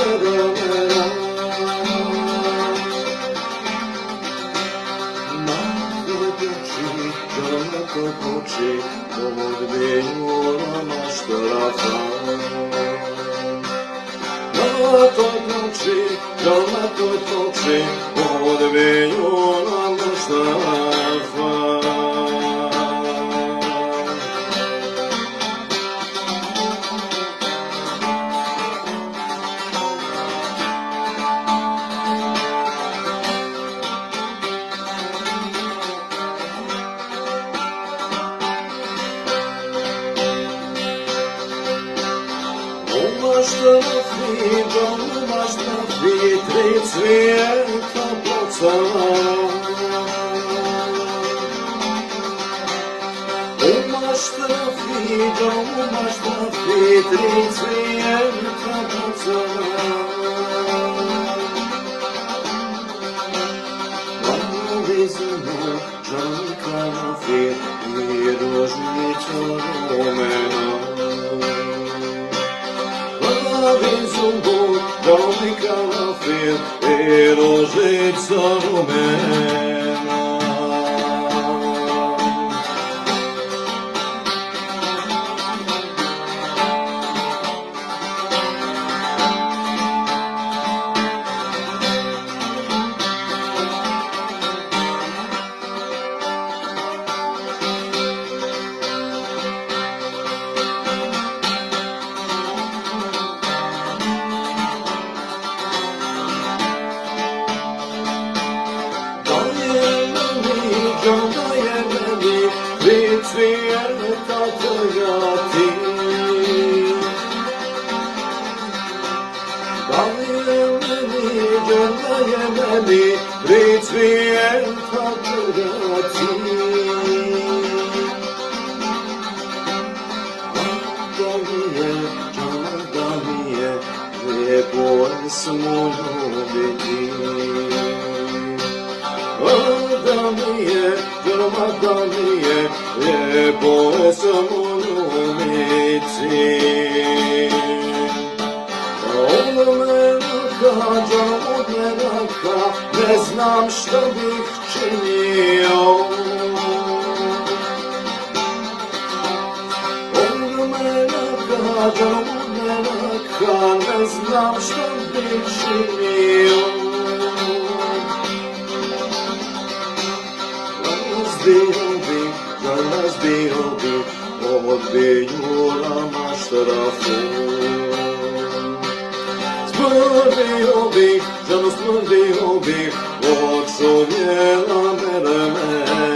meremera. Koči, odbijenju na štrafa. Na toj ploči, odbijenju na štrafa. Umaš na vitri cvijeta ploca. Umaš na vitri cvijeta ploca. Malovi zimno, žanka na fit i rožnica rumena. Vizumbu, žalnika na fil i rožica rumena. Cvijeta tvoja ti. Daje meni, pri cvijeta tvoja ti. Da mi je, lijepo je samo ljubiti. Da mi je, lijepo je samo ljubiti. Od mene naka, ne znam što bih činio. Od mene naka, ne znam što bih činio. Razbio bih, odbiju na maštrafu. Smrdio bih, žano smrdio bih, od čovjela meremera.